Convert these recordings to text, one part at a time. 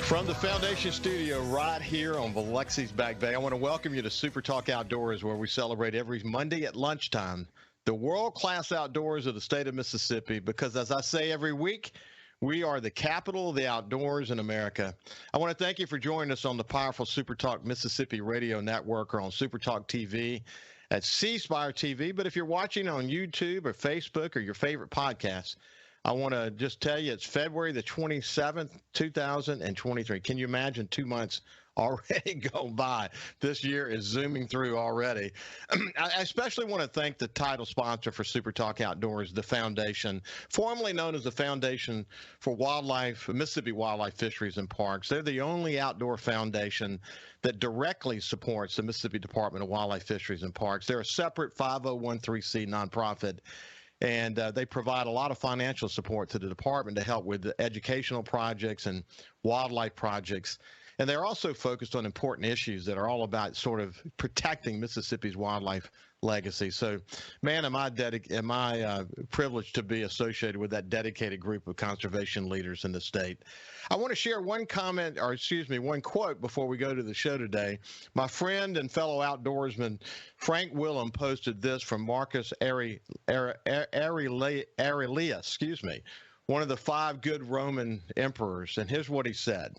From the Foundation Studio right here on Biloxi's Back Bay, I want to welcome you to Super Talk Outdoors, where we celebrate every Monday at lunchtime the world-class outdoors of the state of Mississippi, because as I say every week, we are the capital of the outdoors in America. I want to thank you for joining us on the powerful Super Talk Mississippi Radio Network or on Super Talk TV at C Spire TV. But if you're watching on YouTube or Facebook or your favorite podcast, I want to just tell you it's February the 27th, 2023. Can you imagine 2 months already gone by? This year is zooming through already. I especially want to thank the title sponsor for Super Talk Outdoors, the Foundation, formerly known as the Foundation for Mississippi Wildlife Fisheries and Parks. They're the only outdoor foundation that directly supports the Mississippi Department of Wildlife Fisheries and Parks. They're a separate 501(c) nonprofit. And they provide a lot of financial support to the department to help with the educational projects and wildlife projects. And they're also focused on important issues that are all about sort of protecting Mississippi's wildlife legacy. So, man, am I privileged to be associated with that dedicated group of conservation leaders in the state. I want to share one quote before we go to the show today. My friend and fellow outdoorsman Frank Willem posted this from Marcus Aurelius, one of the 5 good Roman emperors. And here's what he said: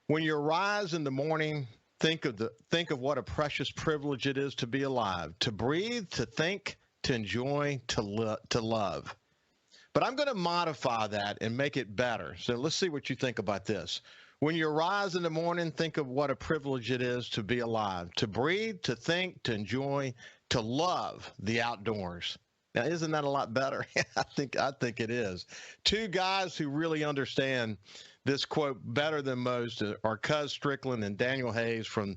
"When you rise in the morning, think of what a precious privilege it is to be alive, to breathe, to think, to enjoy, to love." But I'm going to modify that and make it better. So let's see what you think about this. When you rise in the morning, think of what a privilege it is to be alive, to breathe, to think, to enjoy, to love the outdoors. Now, isn't that a lot better? I think it is. 2 guys who really understand this quote better than most are Cuzz Strickland and Daniel Hayes from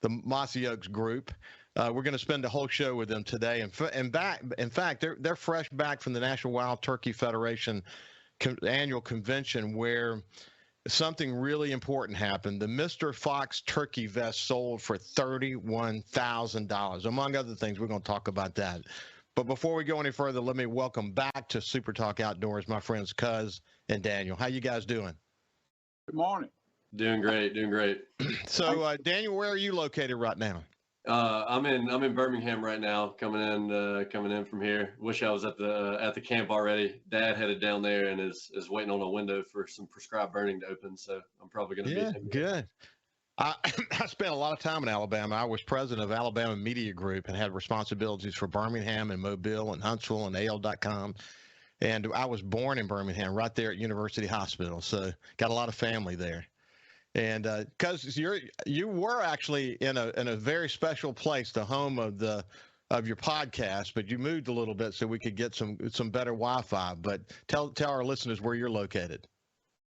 the Mossy Oaks group. We're going to spend the whole show with them today. In fact, they're fresh back from the National Wild Turkey Federation annual convention, where something really important happened. The Mr. Fox turkey vest sold for $31,000. Among other things, we're going to talk about that. But before we go any further, let me welcome back to Super Talk Outdoors my friends Cuzz and Daniel. How you guys doing? Good morning. Doing great. So, Daniel, where are you located right now? I'm in Birmingham right now, coming in from here. Wish I was at the camp already. Dad headed down there and is waiting on a window for some prescribed burning to open. So I'm probably going to be. Yeah, good. I spent a lot of time in Alabama. I was president of Alabama Media Group and had responsibilities for Birmingham and Mobile and Huntsville and AL.com. And I was born in Birmingham, right there at University Hospital. So got a lot of family there. And because you were actually in a very special place, the home of your podcast, but you moved a little bit so we could get some better Wi-Fi. But tell our listeners where you're located.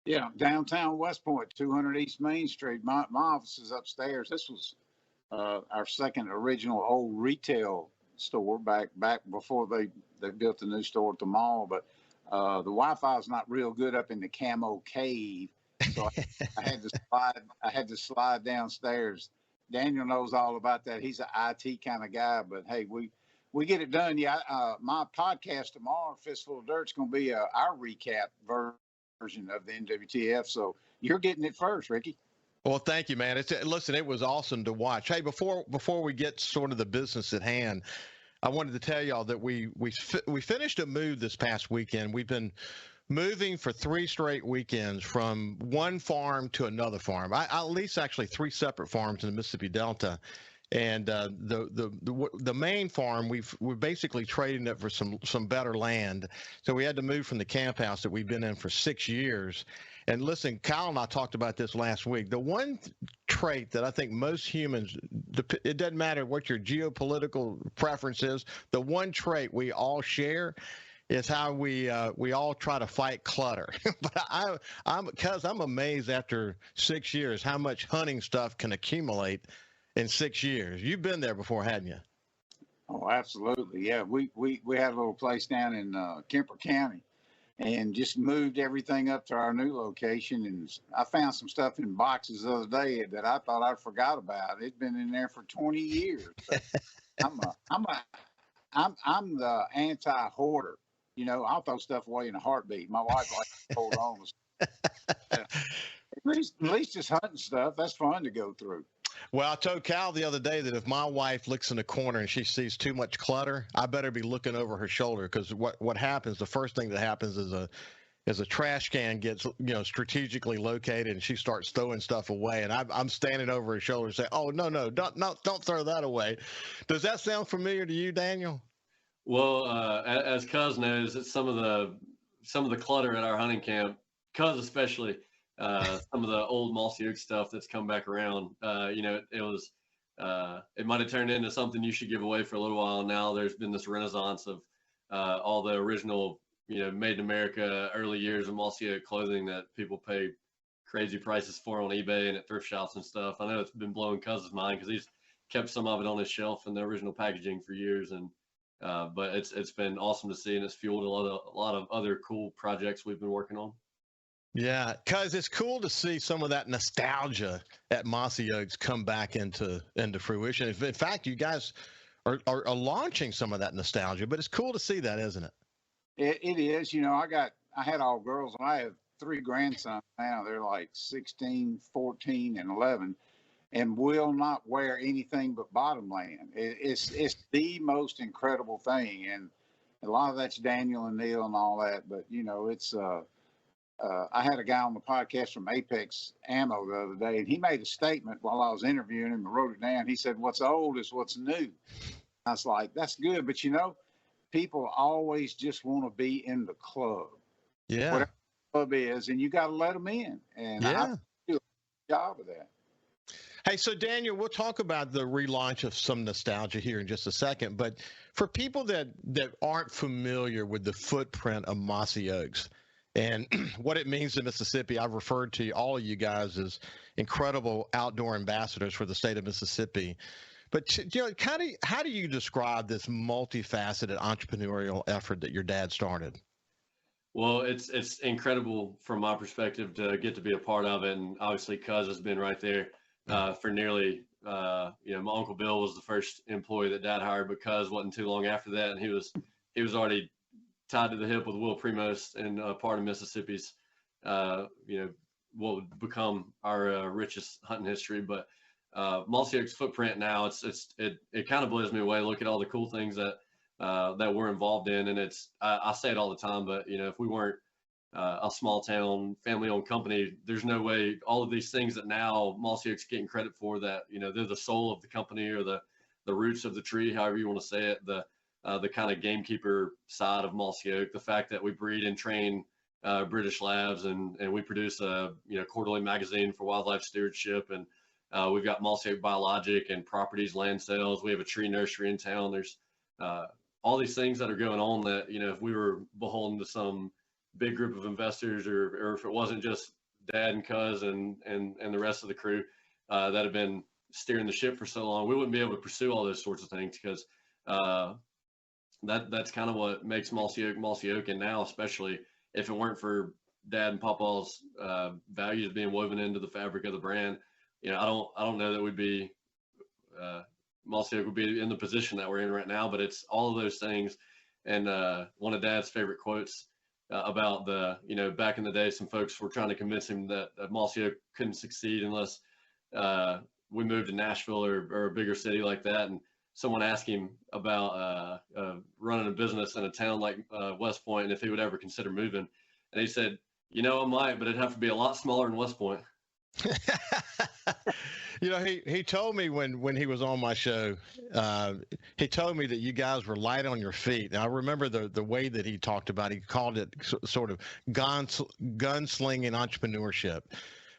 Yeah, downtown West Point, 200 East Main Street. My office is upstairs. This was our second original old retail store back before they built a new store at the mall. But the Wi-Fi is not real good up in the Camo Cave, so I had to slide downstairs. Daniel knows all about that. He's an IT kind of guy, but hey, we get it done. Yeah, my podcast tomorrow, Fistful of Dirt, is going to be our recap version of the NWTF. So you're getting it first, Ricky. Well, thank you, man. Listen, it was awesome to watch. Hey, before we get sort of the business at hand, I wanted to tell y'all that we finished a move this past weekend. We've been moving for 3 straight weekends from one farm to another farm. I lease actually 3 separate farms in the Mississippi Delta. And the main farm, we're basically trading it for some better land. So we had to move from the camp house that we've been in for 6 years. And listen, Kyle and I talked about this last week. The one trait that I think most humans, it doesn't matter what your geopolitical preference is, the one trait we all share is how we all try to fight clutter. But I'm amazed after 6 years how much hunting stuff can accumulate in 6 years. You've been there before, hadn't you? Oh, absolutely. Yeah, we had a little place down in Kemper County, and just moved everything up to our new location. And I found some stuff in boxes the other day that I thought I forgot about. It'd been in there for 20 years. I'm the anti-hoarder. You know, I'll throw stuff away in a heartbeat. My wife likes to hold on. At least it's hunting stuff. That's fun to go through. Well, I told Cal the other day that if my wife looks in the corner and she sees too much clutter, I better be looking over her shoulder, because what happens, the first thing that happens is a trash can gets strategically located, and she starts throwing stuff away, and I'm standing over her shoulder saying, "Oh, no, don't throw that away." Does that sound familiar to you, Daniel? Well, as Cuzz knows, it's some of the clutter at our hunting camp. Cuzz especially, some of the old Mossy Oak stuff that's come back around. It might have turned into something you should give away for a little while. Now there's been this renaissance of all the original, made in America early years of Mossy Oak clothing that people pay crazy prices for on eBay and at thrift shops and stuff. I know it's been blowing Cuzz's mind because he's kept some of it on his shelf in the original packaging for years, and but it's been awesome to see, and it's fueled a lot of other cool projects we've been working on. Yeah, because it's cool to see some of that nostalgia at Mossy Oaks come back into fruition. In fact, you guys are launching some of that nostalgia, but it's cool to see that, isn't it? It is. I had all girls, and I have 3 grandsons now. They're like 16, 14, and 11, and will not wear anything but Bottomland. It's the most incredible thing, and a lot of that's Daniel and Neil and all that. But it's I had a guy on the podcast from Apex Ammo the other day, and he made a statement while I was interviewing him and wrote it down. He said, "What's old is what's new." I was like, "That's good," but people always just want to be in the club. Yeah. Whatever the club is, and you got to let them in. And I do a good job of that. Hey, so Daniel, we'll talk about the relaunch of some nostalgia here in just a second. But for people that aren't familiar with the footprint of Mossy Oaks and what it means to Mississippi, I've referred to all of you guys as incredible outdoor ambassadors for the state of Mississippi. But how do you describe this multifaceted entrepreneurial effort that your dad started? Well, it's incredible from my perspective to get to be a part of it, and obviously Cuzz has been right there for nearly. My Uncle Bill was the first employee that Dad hired, but Cuzz wasn't too long after that, and he was already tied to the hip with Will Primos and part of Mississippi's, what would become our richest hunting history, but. Mossy Oak's footprint now, it kind of blows me away. Look at all the cool things that we're involved in, and I say it all the time, but if we weren't a small town family-owned company, there's no way all of these things that now Mossy Oak's getting credit for, that they're the soul of the company or the roots of the tree, however you want to say it, the kind of gamekeeper side of Mossy Oak, the fact that we breed and train British labs, and we produce a quarterly magazine for wildlife stewardship, and we've got Mossy Oak Biologic and properties, land sales. We have a tree nursery in town. There's all these things that are going on that, if we were beholden to some big group of investors, or if it wasn't just Dad and Cuzz and the rest of the crew that have been steering the ship for so long, we wouldn't be able to pursue all those sorts of things, because that's kind of what makes Mossy Oak. And now, especially if it weren't for Dad and Papa's values being woven into the fabric of the brand, I don't know that we'd be Mossy Oak would be in the position that we're in right now. But it's all of those things. And one of Dad's favorite quotes about back in the day, some folks were trying to convince him that Mossy Oak couldn't succeed unless we moved to Nashville or a bigger city like that. And someone asked him about running a business in a town like West Point, and if he would ever consider moving. And he said, I might, but it'd have to be a lot smaller than West Point. He told me when he was on my show, he told me that you guys were light on your feet. And I remember the way that he talked about it. He called it sort of gunslinging entrepreneurship.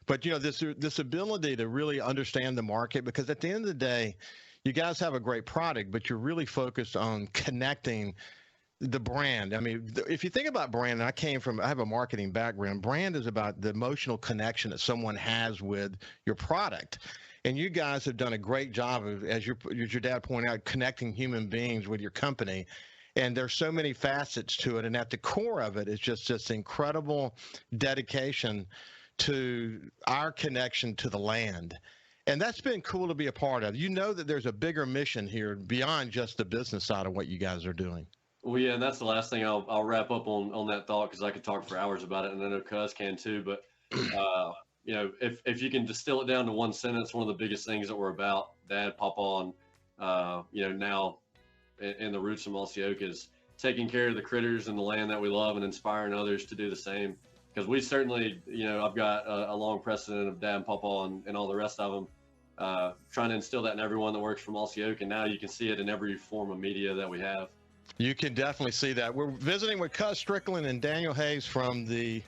But, this ability to really understand the market, because at the end of the day, you guys have a great product, but you're really focused on connecting the brand. I mean, if you think about brand, I have a marketing background. Brand is about the emotional connection that someone has with your product. And you guys have done a great job of, as your dad pointed out, connecting human beings with your company. And there's so many facets to it. And at the core of it is just this incredible dedication to our connection to the land. And that's been cool to be a part of. That there's a bigger mission here beyond just the business side of what you guys are doing. Well, yeah, and that's the last thing I'll wrap up on that thought, because I could talk for hours about it, and I know Cuzz can too. But if you can distill it down to one sentence, one of the biggest things that we're about, Dad, Papa, and now in the roots of Mossy Oak is taking care of the critters and the land that we love and inspiring others to do the same. Because we certainly, I've got a long precedent of Dad and Papa and all the rest of them, trying to instill that in everyone that works for Mossy Oak. And now you can see it in every form of media that we have. You can definitely see that. We're visiting with Cuzz Strickland and Daniel Hayes from the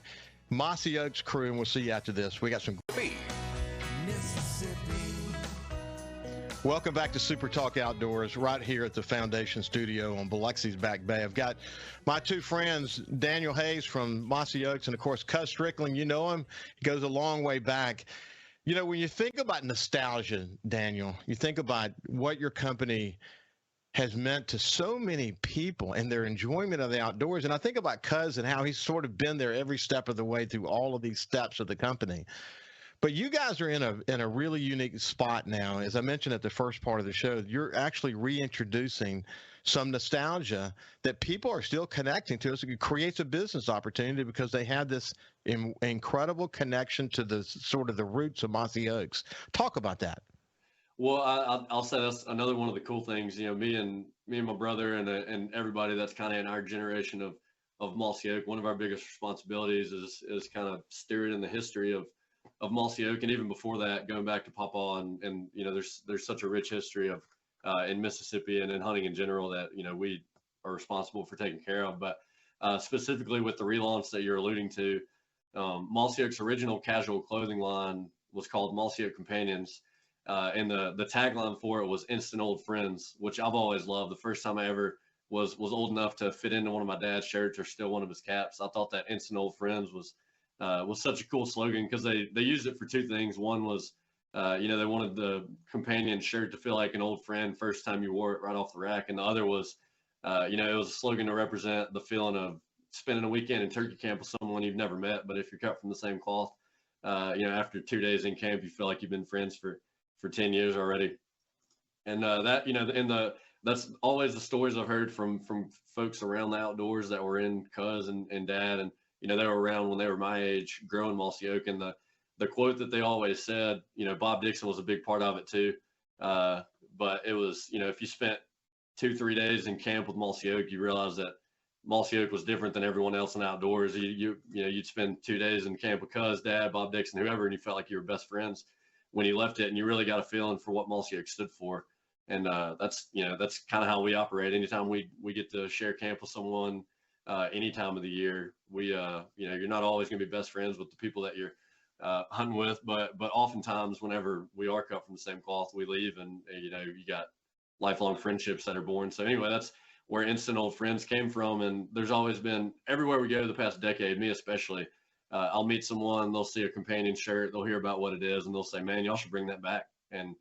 Mossy Oaks crew, and we'll see you after this. We got some. Welcome back to Super Talk Outdoors, right here at the Foundation Studio on Biloxi's Back Bay. I've got my two friends, Daniel Hayes from Mossy Oaks, and of course, Cuzz Strickland. You know him. He goes a long way back. When you think about nostalgia, Daniel, you think about what your company has meant to so many people and their enjoyment of the outdoors. And I think about Cuzz and how he's sort of been there every step of the way through all of these steps of the company. But you guys are in a really unique spot now. As I mentioned at the first part of the show, you're actually reintroducing some nostalgia that people are still connecting to us. It creates a business opportunity because they had this incredible connection to the sort of the roots of Mossy Oaks. Talk about that. Well, I'll say that's another one of the cool things. Me and my brother and everybody that's kind of in our generation of Mossy Oak. One of our biggest responsibilities is kind of steering the history of Mossy Oak, and even before that, going back to Papa, and there's such a rich history of in Mississippi and in hunting in general that we are responsible for taking care of. But specifically with the relaunch that you're alluding to, Mossy Oak's original casual clothing line was called Mossy Oak Companions, and the tagline for it was "Instant Old Friends," which I've always loved. The first time I ever was old enough to fit into one of my dad's shirts or steal one of his caps, I thought that "Instant Old Friends" was such a cool slogan because they used it for two things. One was, they wanted the companion shirt to feel like an old friend first time you wore it right off the rack. And the other was, it was a slogan to represent the feeling of spending a weekend in turkey camp with someone you've never met. But if you're cut from the same cloth, after 2 days in camp, you feel like you've been friends for 10 years already. And that's always the stories I've heard from folks around the outdoors that were in Cuzz and Dad. And they were around when they were my age, growing Mossy Oak. And the quote that they always said, Bob Dixon was a big part of it too. But it was, if you spent 2-3 days in camp with Mossy Oak, you realize that Mossy Oak was different than everyone else in outdoors. You'd spend 2 days in camp with Cuzz, Dad, Bob Dixon, whoever, and you felt like you were best friends when you left it, and you really got a feeling for what Mossy Oak stood for. And that's kind of how we operate. Anytime we get to share camp with someone, any time of the year, you're not always going to be best friends with the people that you're hunting with, but oftentimes whenever we are cut from the same cloth, we leave, and you got lifelong friendships that are born. So anyway, that's where Instant Old Friends came from. And there's always been, everywhere we go the past decade, me especially, I'll meet someone, they'll see a companion shirt, they'll hear about what it is, and they'll say, "Man, y'all should bring that back." And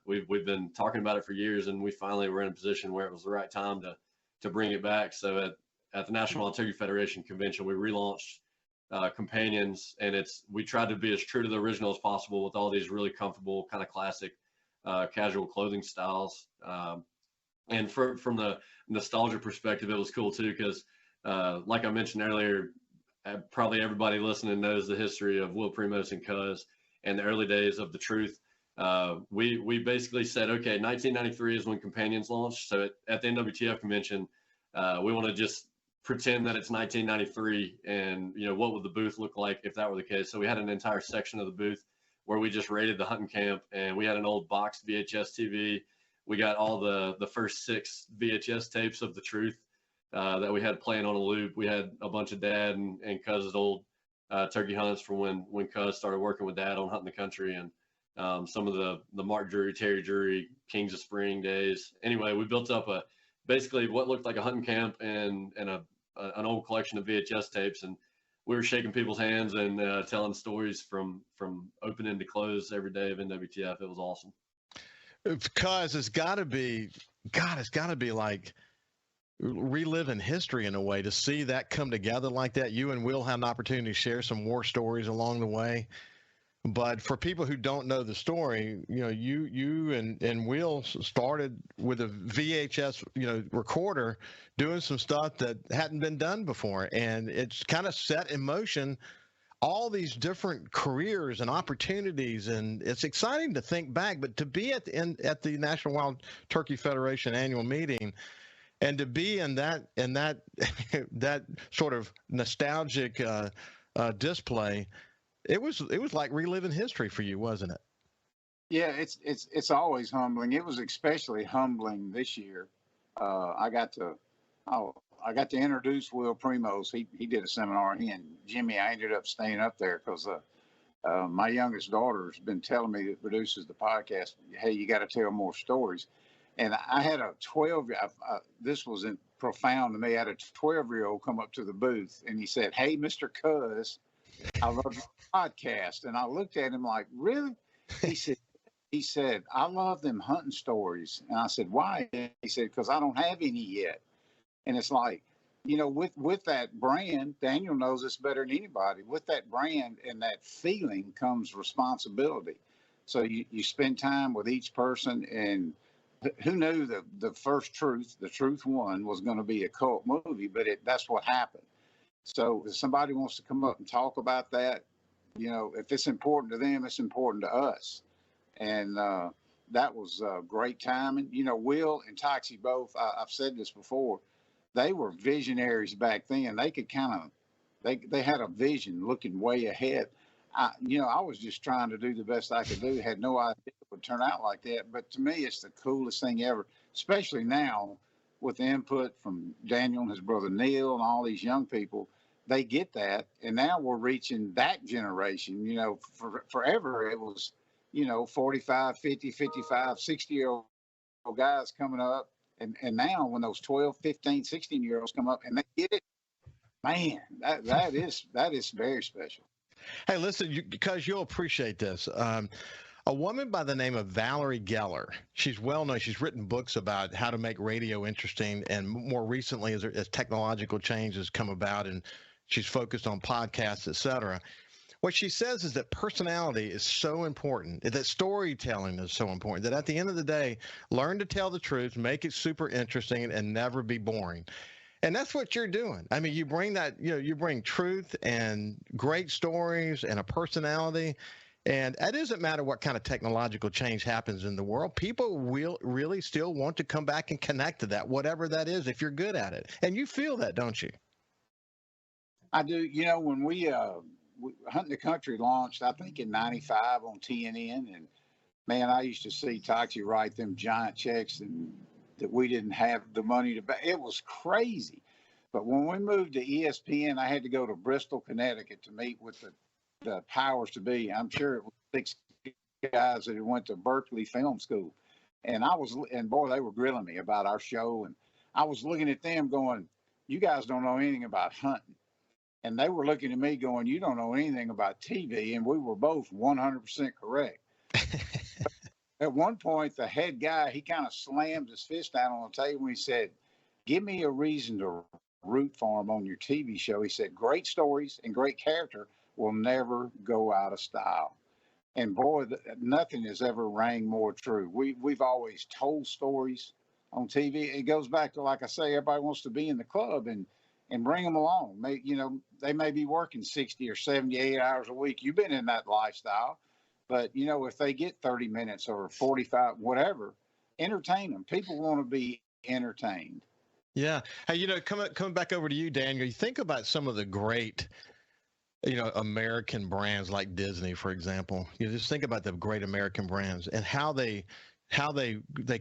we've been talking about it for years, and we finally were in a position where it was the right time to bring it back. So at the National Wild Turkey Federation convention, we relaunched Companions, and we tried to be as true to the original as possible with all these really comfortable, kind of classic casual clothing styles. And from the nostalgia perspective, it was cool too, because like I mentioned earlier, probably everybody listening knows the history of Will Primos and Cuzz and the early days of the Truth. We basically said, okay, 1993 is when Companions launched. So at the NWTF convention, we want to just pretend that it's 1993, and what would the booth look like if that were the case. So we had an entire section of the booth where we just rated the hunting camp, and we had an old boxed VHS TV. We got all the first 6 VHS tapes of the Truth that we had playing on a loop. We had a bunch of Dad and Cuzz's old turkey hunts from when Cuzz started working with Dad on Hunting the Country, and some of the Mark Drury, Terry Drury, Kings of Spring days. Anyway, we built up basically what looked like a hunting camp and an old collection of VHS tapes, and we were shaking people's hands and telling stories from opening to close every day of NWTF. It was awesome. Cuzz, it's got to be like reliving history in a way to see that come together like that. You and Will had an opportunity to share some war stories along the way. But for people who don't know the story, you and Will started with a VHS, recorder, doing some stuff that hadn't been done before, and it's kind of set in motion all these different careers and opportunities, and it's exciting to think back. But to be at the National Wild Turkey Federation annual meeting, and to be in that that sort of nostalgic display, it was like reliving history for you, wasn't it? Yeah, it's always humbling. It was especially humbling this year. I got to introduce Will Primos. He did a seminar. He and Jimmy. I ended up staying up there because my youngest daughter's been telling me that produces the podcast, hey, you got to tell more stories. And I had a 12. This was profound to me. I had a 12-year-old come up to the booth and he said, "Hey, Mr. Cuzz, I love your podcast." And I looked at him like, "Really?" He said, "I love them hunting stories." And I said, "Why?" He said, "Because I don't have any yet." And it's like, with that brand, Daniel knows this better than anybody. With that brand and that feeling comes responsibility. So you spend time with each person, and who knew the first truth, the truth one, was going to be a cult movie, but that's what happened. So if somebody wants to come up and talk about that, if it's important to them, it's important to us. And that was great timing. Will and Toxie both, I've said this before, they were visionaries back then. They could they had a vision looking way ahead. I was just trying to do the best I could do. Had no idea it would turn out like that. But to me, it's the coolest thing ever, especially now with the input from Daniel and his brother Neil and all these young people. They get that. And now we're reaching that generation. Forever it was, 45, 50, 55, 60-year-old guys coming up. And now when those 12, 15, 16-year-olds come up and they get it, man, that is very special. Hey, listen, because you'll appreciate this. A woman by the name of Valerie Geller, she's well known. She's written books about how to make radio interesting, and more recently, as technological change has come about, and she's focused on podcasts, et cetera. What she says is that personality is so important, that storytelling is so important, that at the end of the day, learn to tell the truth, make it super interesting, and never be boring. And that's what you're doing. I mean, you bring that, you bring truth and great stories and a personality. And it doesn't matter what kind of technological change happens in the world. People will really still want to come back and connect to that, whatever that is, if you're good at it. And you feel that, don't you? I do. When we Hunting the Country launched, I think in '95 on TNN, and man, I used to see Toxie write them giant checks and that we didn't have the money to pay. It was crazy. But when we moved to ESPN, I had to go to Bristol, Connecticut to meet with the powers to be. I'm sure it was 6 guys that went to Berkeley Film School. And boy, they were grilling me about our show. And I was looking at them going, "You guys don't know anything about hunting." And they were looking at me going, "You don't know anything about TV." And we were both 100% correct. At one point, the head guy, he kind of slammed his fist down on the table and he said, "Give me a reason to root for him on your TV show." He said, "Great stories and great character will never go out of style." And boy, nothing has ever rang more true. We've always told stories on TV. It goes back to, like I say, everybody wants to be in the club and bring them along. They may be working 60 or 78 hours a week. You've been in that lifestyle. But, if they get 30 minutes or 45, whatever, entertain them. People want to be entertained. Yeah. Hey, coming back over to you, Daniel, you think about some of the great, American brands like Disney, for example. You just think about the great American brands and how they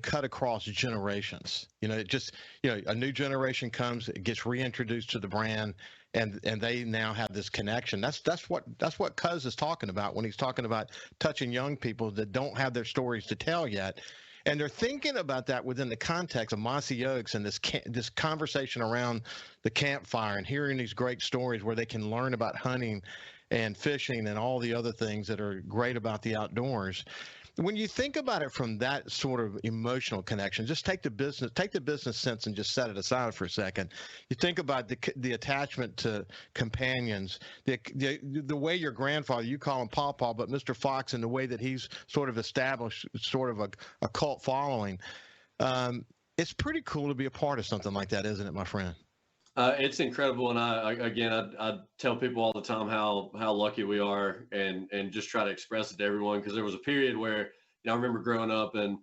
cut across generations. A new generation comes, it gets reintroduced to the brand, and they now have this connection. That's what Cuzz is talking about when he's talking about touching young people that don't have their stories to tell yet. And they're thinking about that within the context of Mossy Oaks and this conversation around the campfire and hearing these great stories where they can learn about hunting and fishing and all the other things that are great about the outdoors. When you think about it from that sort of emotional connection, just take the business sense and just set it aside for a second. You think about the attachment to companions, the way your grandfather, you call him Pawpaw, but Mr. Fox, and the way that he's sort of established sort of a cult following. It's pretty cool to be a part of something like that, isn't it, my friend? It's incredible, and I tell people all the time how lucky we are, and just try to express it to everyone, because there was a period where, I remember growing up, and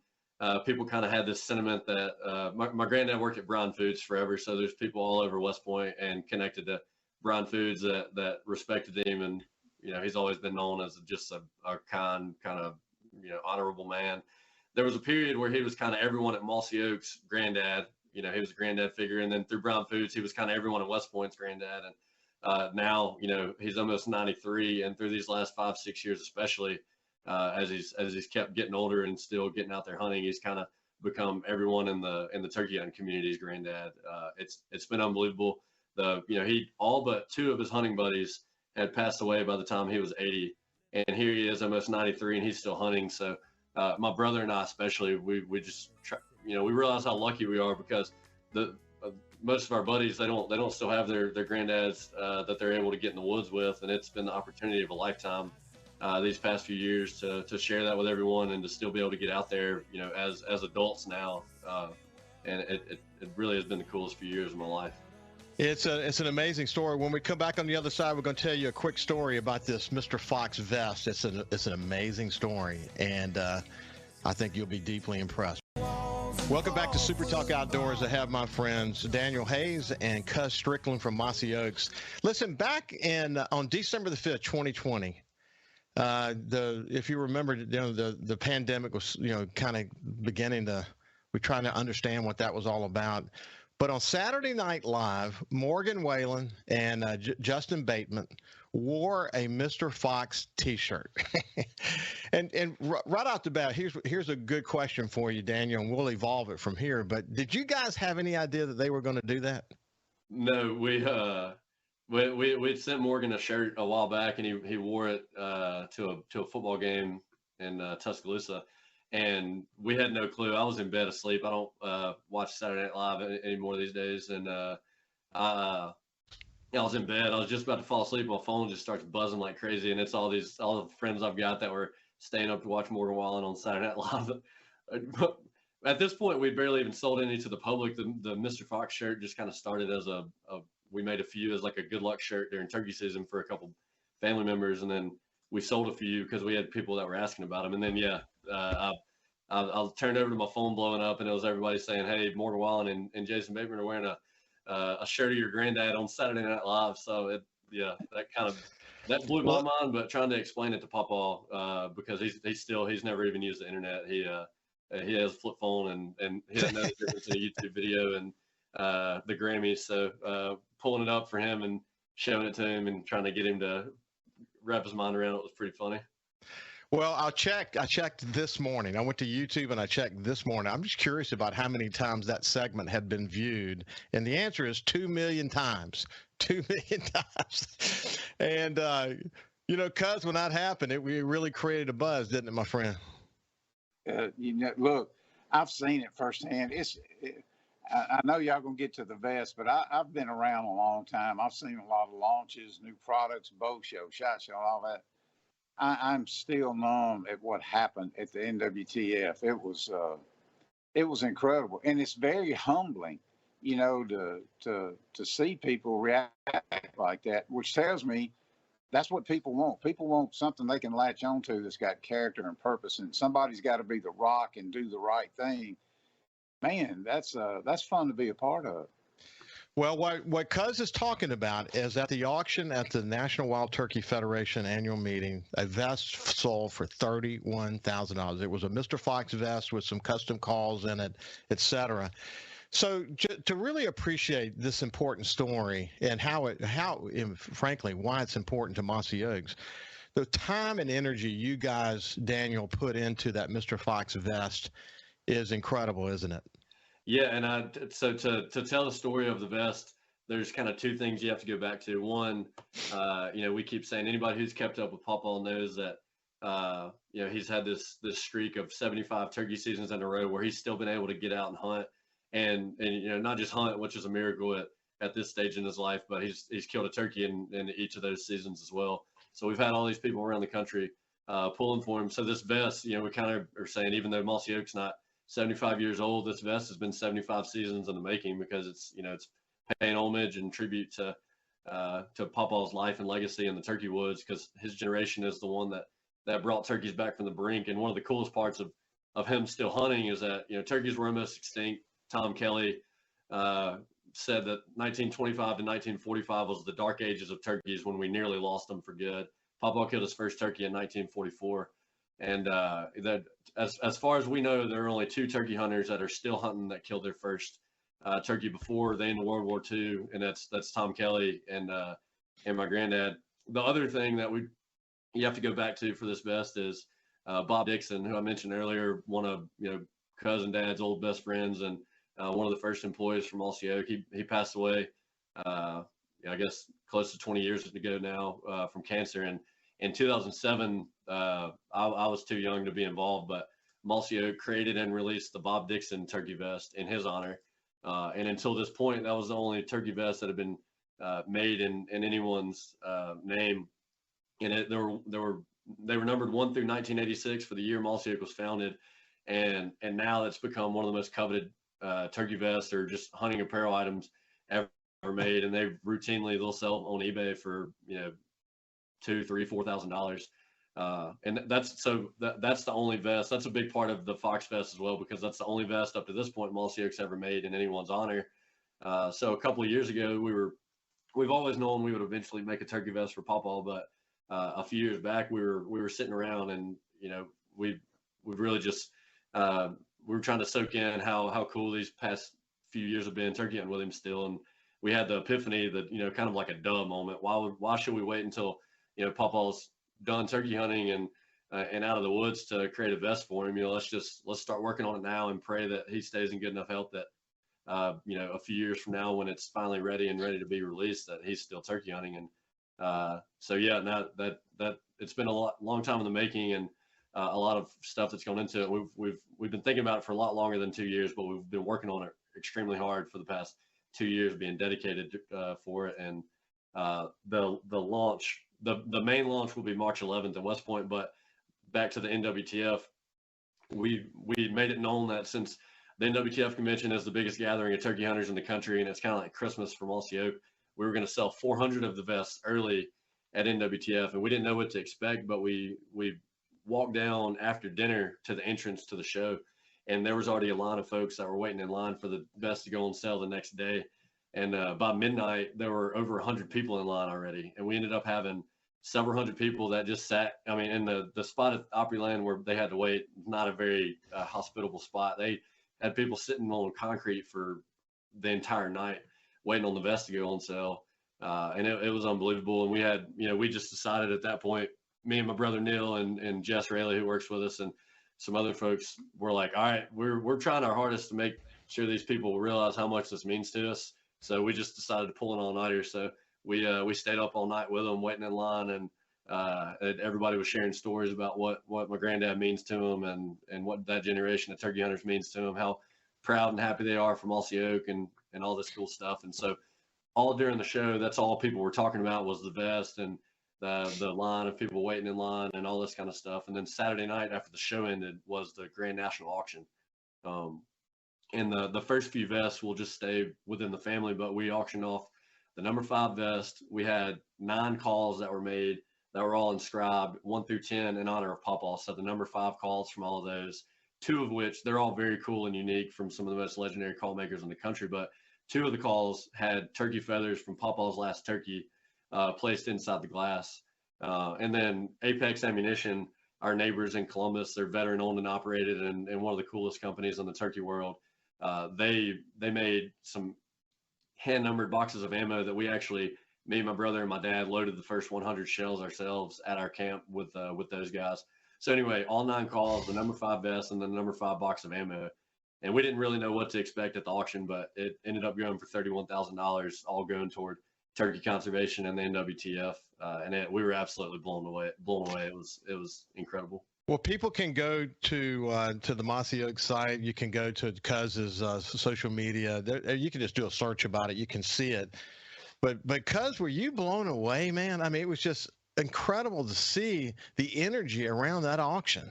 people kind of had this sentiment that my granddad worked at Brown Foods forever, so there's people all over West Point and connected to Brown Foods that respected him, and he's always been known as just a kind of honorable man. There was a period where he was kind of everyone at Mossy Oak's granddad. He was a granddad figure, and then through Brown Foods, he was kind of everyone at West Point's granddad. And now, he's almost 93, and through these last 5-6 years, especially, as he's kept getting older and still getting out there hunting, he's kind of become everyone in the turkey hunting community's granddad. It's been unbelievable. He all but 2 of his hunting buddies had passed away by the time he was 80, and here he is almost 93, and he's still hunting. So my brother and I, especially, we just try, we realize how lucky we are, because most of our buddies, they don't still have their granddads that they're able to get in the woods with, and it's been the opportunity of a lifetime these past few years to share that with everyone, and to still be able to get out there, as adults now, and it really has been the coolest few years of my life. It's an amazing story. When we come back on the other side, we're going to tell you a quick story about this Mr. Fox vest. It's an amazing story, and I think you'll be deeply impressed. Welcome back to Super Talk Outdoors. I have my friends Daniel Hayes and Cuzz Strickland from Mossy Oaks. Listen, back on December the 5th, 2020, if you remember, the pandemic was kind of beginning to. We're trying to understand what that was all about. But on Saturday Night Live, Morgan Whalen and Justin Bateman wore a Mr. Fox T-shirt. and right off the bat, here's a good question for you, Daniel, and we'll evolve it from here. But did you guys have any idea that they were going to do that? No, we'd sent Morgan a shirt a while back, and he wore it to a football game in Tuscaloosa. And we had no clue. I was in bed asleep. I don't watch Saturday Night Live anymore these days. And I was in bed. I was just about to fall asleep. My phone just starts buzzing like crazy. And it's all the friends I've got that were staying up to watch Morgan Wallen on Saturday Night Live. At this point, we barely even sold any to the public. The Mr. Fox shirt just kind of started as we made a few as like a good luck shirt during turkey season for a couple family members. And then we sold a few because we had people that were asking about them. And then, I turned over to my phone blowing up, and it was everybody saying, "Hey, Morgan Wallen and Jason Bateman are wearing a shirt of your granddad on Saturday Night Live." So that blew my mind. But trying to explain it to Papa, because he's never even used the internet. He has a flip phone, and he doesn't know the difference in a YouTube video and the Grammys. So pulling it up for him and showing it to him and trying to get him to wrap his mind around it was pretty funny. Well, I checked this morning. I went to YouTube and I checked this morning. I'm just curious about how many times that segment had been viewed. And the answer is 2 million times. 2 million times. And, Cuzz, when that happened, it really created a buzz, didn't it, my friend? Look, I've seen it firsthand. I know y'all going to get to the vest, but I've been around a long time. I've seen a lot of launches, new products, bow show, SHOT Show, all that. I'm still numb at what happened at the NWTF. It was incredible, and it's very humbling, to see people react like that, which tells me that's what people want. People want something they can latch onto that's got character and purpose, and somebody's got to be the rock and do the right thing. Man, that's fun to be a part of. Well, what Cuzz is talking about is at the auction at the National Wild Turkey Federation annual meeting, a vest sold for $31,000. It was a Mr. Fox vest with some custom calls in it, etc. So to really appreciate this important story and frankly, why it's important to Mossy Oaks, the time and energy you guys, Daniel, put into that Mr. Fox vest is incredible, isn't it? Yeah, and so to tell the story of the vest, there's kind of 2 things you have to go back to. One, we keep saying anybody who's kept up with Pawpaw knows that he's had this streak of 75 turkey seasons in a row where he's still been able to get out and hunt, and not just hunt, which is a miracle at this stage in his life, but he's killed a turkey in each of those seasons as well. So we've had all these people around the country pulling for him. So this vest, we kind of are saying, even though Mossy Oak's not 75 years old, this vest has been 75 seasons in the making, because it's paying homage and tribute to Papa's life and legacy in the turkey woods, because his generation is the one that brought turkeys back from the brink. And one of the coolest parts of him still hunting is that, turkeys were almost extinct. Tom Kelly said that 1925 to 1945 was the dark ages of turkeys, when we nearly lost them for good. Papa killed his first turkey in 1944. And that, as far as we know, there are only 2 turkey hunters that are still hunting that killed their first turkey before the end of World War II, and that's Tom Kelly and my granddad. The other thing that you have to go back to for this vest is Bob Dixon, who I mentioned earlier, one of Cuzz and Dad's old best friends, and one of the first employees from Mossy Oak. He passed away, I guess, close to 20 years ago now from cancer. And in 2007, I was too young to be involved, but Mossy Oak created and released the Bob Dixon turkey vest in his honor. And until this point, that was the only turkey vest that had been made in anyone's name. And they were numbered 1 through 1986 for the year Mossy Oak was founded. And now it's become one of the most coveted turkey vests or just hunting apparel items ever made. And they'll sell on eBay for $2,000, $3,000, $4,000. And that's the only vest. That's a big part of the Fox vest as well, because that's the only vest up to this point Mossy Oak's ever made in anyone's honor. So a couple of years ago, we've always known we would eventually make a turkey vest for Pawpaw, but a few years back we were sitting around and we've really just we were trying to soak in how cool these past few years have been turkey hunting with him still. And we had the epiphany that kind of like a duh moment. Why should we wait until Pawpaw's done turkey hunting and out of the woods to create a vest for him? Let's start working on it now and pray that he stays in good enough health that a few years from now, when it's finally ready to be released, that he's still turkey hunting. And so yeah, now that it's been long time in the making, and a lot of stuff that's gone into it. We've been thinking about it for a lot longer than 2 years, but we've been working on it extremely hard for the past 2 years, being dedicated for it. And the launch, the main launch will be March 11th in West Point. But back to the NWTF, we made it known that since the NWTF convention is the biggest gathering of turkey hunters in the country, and it's kind of like Christmas for Mossy Oak, we were going to sell 400 of the vests early at NWTF, and we didn't know what to expect. But we walked down after dinner to the entrance to the show, and there was already a line of folks that were waiting in line for the vest to go on sale the next day. And by midnight, there were over 100 people in line already. And we ended up having several hundred people that just sat. I mean, in the spot at Opryland where they had to wait, not a very hospitable spot. They had people sitting on concrete for the entire night waiting on the vest to go on sale. And it was unbelievable. And we had, we just decided at that point, me and my brother Neil and Jess Rayleigh, who works with us, and some other folks, were like, all right, we're trying our hardest to make sure these people realize how much this means to us. So we just decided to pull an all-nighter. So we stayed up all night with them, waiting in line, and everybody was sharing stories about what my granddad means to them, and what that generation of turkey hunters means to them, how proud and happy they are for Mossy Oak and all this cool stuff. And so all during the show, that's all people were talking about was the vest and the line of people waiting in line and all this kind of stuff. And then Saturday night after the show ended was the Grand National Auction. And the first few vests will just stay within the family, but we auctioned off the number 5 vest. We had 9 calls that were made that were all inscribed 1 through 10 in honor of Pawpaw. So the number 5 calls from all of those, 2 of which, they're all very cool and unique from some of the most legendary call makers in the country, but 2 of the calls had turkey feathers from Pawpaw's last turkey placed inside the glass. And then Apex Ammunition, our neighbors in Columbus, they're veteran owned and operated, and one of the coolest companies in the turkey world. They made some hand numbered boxes of ammo that we actually, me, my brother, and my dad loaded the first 100 shells ourselves at our camp with those guys. So anyway, all 9 calls, the number 5 vest, and the number 5 box of ammo. And we didn't really know what to expect at the auction, but it ended up going for $31,000, all going toward turkey conservation and the NWTF. And we were absolutely blown away. It was incredible. Well, people can go to the Mossy Oak site. You can go to Cuzz's social media. You can just do a search about it. You can see it. But Cuzz, were you blown away, man? I mean, it was just incredible to see the energy around that auction.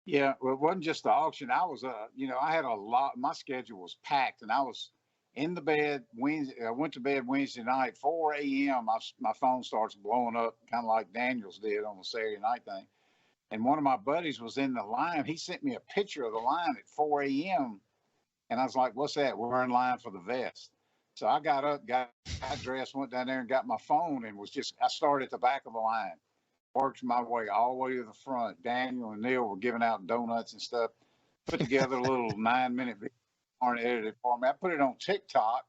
Yeah, well, it wasn't just the auction. I was, I had a lot. My schedule was packed, and I was in the bed Wednesday. I went to bed Wednesday night, 4 a.m. My phone starts blowing up, kind of like Daniel's did on the Saturday night thing. And one of my buddies was in the line. He sent me a picture of the line at 4 a.m. And I was like, "What's that?" "We're in line for the vest." So I got up, got dressed, went down there and got my phone, and I started at the back of the line, worked my way all the way to the front. Daniel and Neil were giving out donuts and stuff. Put together a little 9-minute video and edited it for me. I put it on TikTok,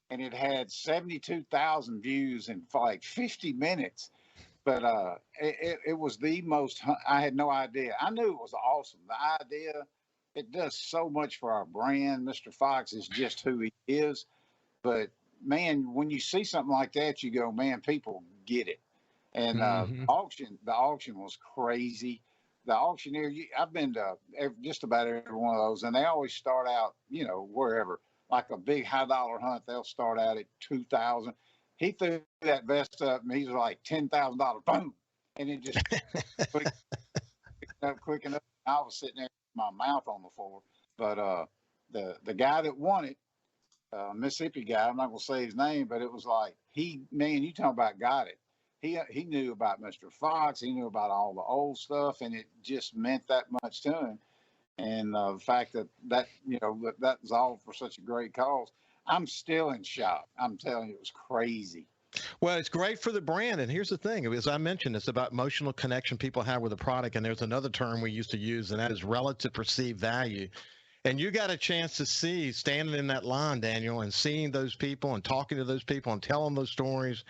and it had 72,000 views in like 50 minutes. But it was the most. I had no idea. I knew it was awesome. The idea, it does so much for our brand. Mr. Fox is just who he is. But man, when you see something like that, you go, man, people get it. And the auction was crazy. The auctioneer, I've been to just about every one of those, and they always start out, wherever, like a big high dollar hunt. They'll start out at 2,000. He threw that vest up, and he was like $10,000, boom, and it just quick enough. I was sitting there with my mouth on the floor. But the guy that won it, Mississippi guy, I'm not gonna say his name, but it was like man, you talking about got it. He knew about Mr. Fox. He knew about all the old stuff, and it just meant that much to him. And the fact that was all for such a great cause. I'm still in shock. I'm telling you, it was crazy. Well, it's great for the brand. And here's the thing, as I mentioned, it's about emotional connection people have with the product. And there's another term we used to use, and that is relative perceived value. And you got a chance to see, standing in that line, Daniel, and seeing those people and talking to those people and telling those stories.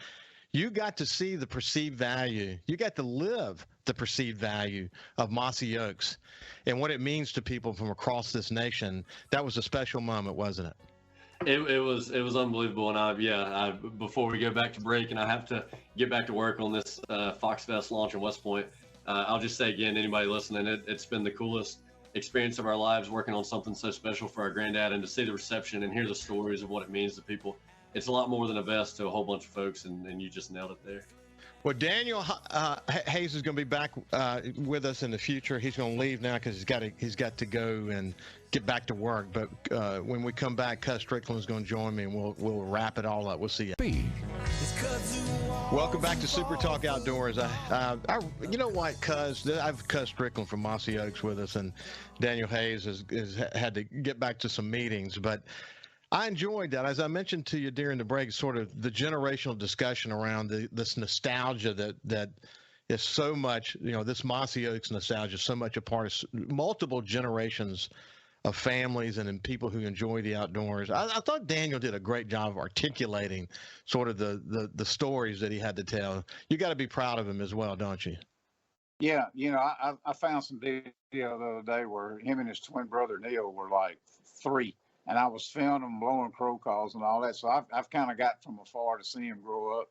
You got to see the perceived value. You got to live the perceived value of Mossy Oaks and what it means to people from across this nation. That was a special moment, wasn't it? It was unbelievable. And before we go back to break, and I have to get back to work on this Fox Fest launch in West Point, I'll just say again, anybody listening, it's been the coolest experience of our lives working on something so special for our granddad, and to see the reception and hear the stories of what it means to people. It's a lot more than a vest to a whole bunch of folks, and you just nailed it there. Well, Daniel Hayes is going to be back with us in the future. He's going to leave now because he's got to go and get back to work. But when we come back, Cuzz Strickland is going to join me, and we'll wrap it all up. We'll see you. Welcome back to Super Talk Outdoors. You know what, Cuzz? I have Cuzz Strickland from Mossy Oaks with us, and Daniel Hayes has had to get back to some meetings, but I enjoyed that. As I mentioned to you during the break, sort of the generational discussion around this nostalgia that is so much, this Mossy Oaks nostalgia is so much a part of multiple generations of families and people who enjoy the outdoors. I thought Daniel did a great job of articulating sort of the stories that he had to tell. You got to be proud of him as well, don't you? Yeah, I found some video the other day where him and his twin brother Neil were like 3. And I was filming them blowing crow calls and all that. So I've kind of got from afar to see him grow up.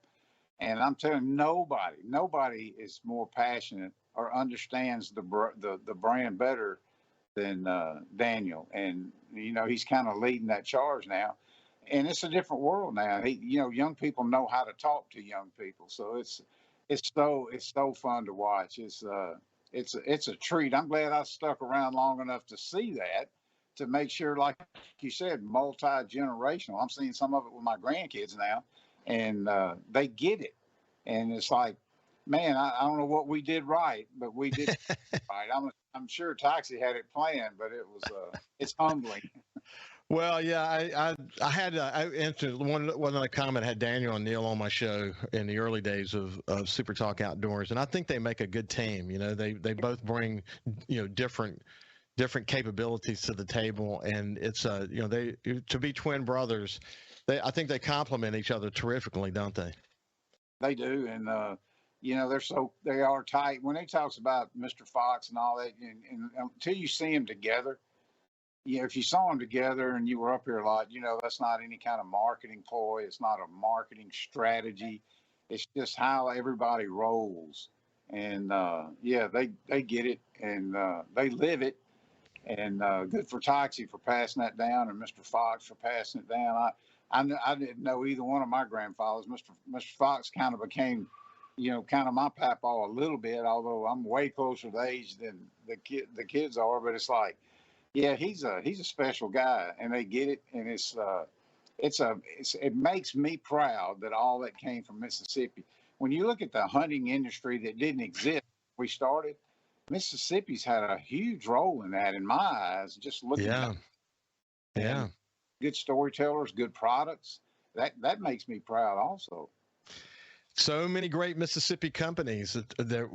And I'm telling you, nobody is more passionate or understands the brand better than Daniel. And, he's kind of leading that charge now. And it's a different world now. Young people know how to talk to young people. So it's so fun to watch. It's a treat. I'm glad I stuck around long enough to see that, to make sure, like you said, multi-generational. I'm seeing some of it with my grandkids now, and they get it. And it's like, man, I don't know what we did right, but we did right. I'm sure Toxie had it planned, but it's humbling. Well, yeah, I had answered one of the comment. I had Daniel and Neil on my show in the early days of Super Talk Outdoors, and I think they make a good team. They both bring different capabilities to the table, and it's they to be twin brothers. I think they complement each other terrifically, don't they? They do, and they are tight. When he talks about Mr. Fox and all that, and until you see them together, if you saw them together and you were up here a lot, that's not any kind of marketing ploy. It's not a marketing strategy. It's just how everybody rolls, and they get it, and they live it. And good for Toxie for passing that down, and Mr. Fox for passing it down. I didn't know either one of my grandfathers. Mr. Fox kind of became, kind of my papaw a little bit, although I'm way closer to age than the kids are. But it's like, yeah, he's a special guy, and they get it. And it's it makes me proud that all that came from Mississippi. When you look at the hunting industry that didn't exist when we started, Mississippi's had a huge role in that, in my eyes. Just looking at it. Yeah. Good storytellers, good products. That makes me proud also. So many great Mississippi companies they're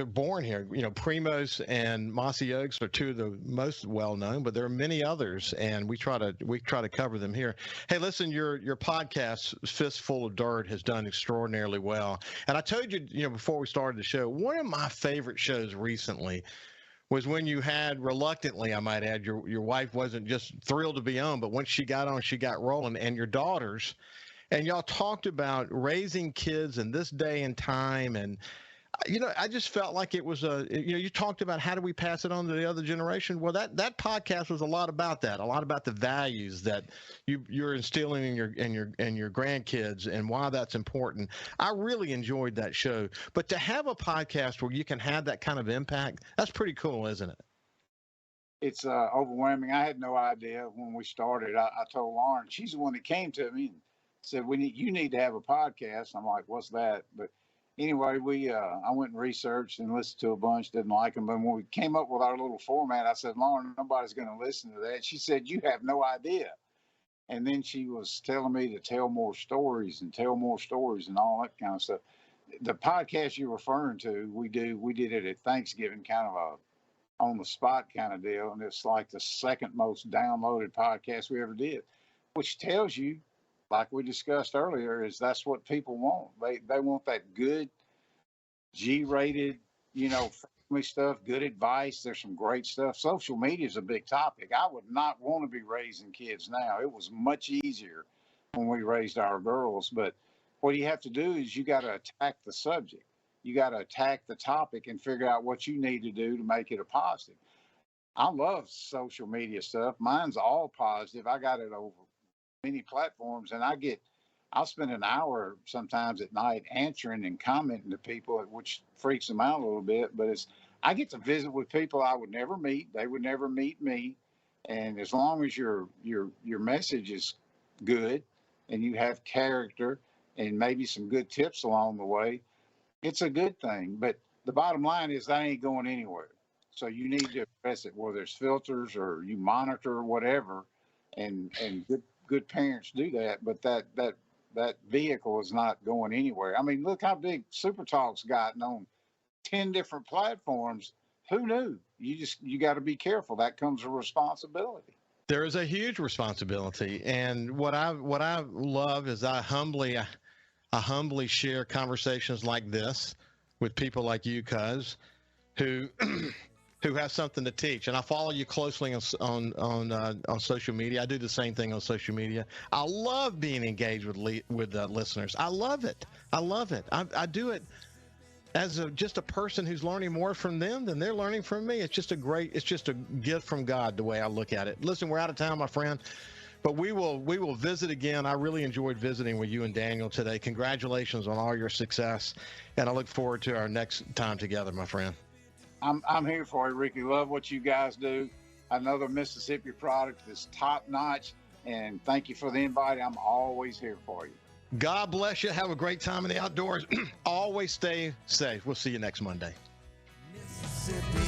born here. You know, Primos and Mossy Oaks are two of the most well-known, but there are many others, and we try to cover them here. Hey, listen, your podcast, Fistful of Dirt, has done extraordinarily well. And I told you, before we started the show, one of my favorite shows recently was when you had, reluctantly, I might add, your wife wasn't just thrilled to be on, but once she got on, she got rolling, and your daughters. And y'all talked about raising kids in this day and time. And, I just felt like it was you talked about how do we pass it on to the other generation? Well, that podcast was a lot about that, a lot about the values that you're instilling in your grandkids and why that's important. I really enjoyed that show. But to have a podcast where you can have that kind of impact, that's pretty cool, isn't it? It's overwhelming. I had no idea when we started. I told Lauren, she's the one that came to me and said, you need to have a podcast. I'm like, what's that? But anyway, I went and researched and listened to a bunch, didn't like them. But when we came up with our little format, I said, Lauren, nobody's going to listen to that. She said, you have no idea. And then she was telling me to tell more stories and all that kind of stuff. The podcast you're referring to, we did it at Thanksgiving, kind of a on the spot kind of deal. And it's like the second most downloaded podcast we ever did, which tells you, like we discussed earlier, is that's what people want. They want that good G-rated, family stuff, good advice. There's some great stuff. Social media is a big topic. I would not want to be raising kids now. It was much easier when we raised our girls. But what you have to do is you got to attack the subject. You got to attack the topic and figure out what you need to do to make it a positive. I love social media stuff. Mine's all positive. I got it over many platforms, and I'll spend an hour sometimes at night answering and commenting to people, which freaks them out a little bit. But I get to visit with people I would never meet. They would never meet me. And as long as your message is good and you have character and maybe some good tips along the way, it's a good thing. But the bottom line is that ain't going anywhere. So you need to address it, whether it's filters or you monitor or whatever, and good parents do that. But that vehicle is not going anywhere. I mean, look how big Super Talk's gotten on 10 different platforms. Who knew? You got to be careful. That comes a responsibility. There is a huge responsibility, and what I love is I humbly share conversations like this with people like you, Cuzz, who have something to teach. And I follow you closely on social media. I do the same thing on social media. I love being engaged with listeners. I love it. I do it as just a person who's learning more from them than they're learning from me. It's just a gift from God, the way I look at it. Listen, we're out of time, my friend, but we will visit again. I really enjoyed visiting with you and Daniel today. Congratulations on all your success, and I look forward to our next time together, my friend. I'm here for you, Ricky. Love what you guys do. Another Mississippi product that's top notch, and thank you for the invite. I'm always here for you. God bless you. Have a great time in the outdoors. Always stay safe. We'll see you next Monday. Mississippi.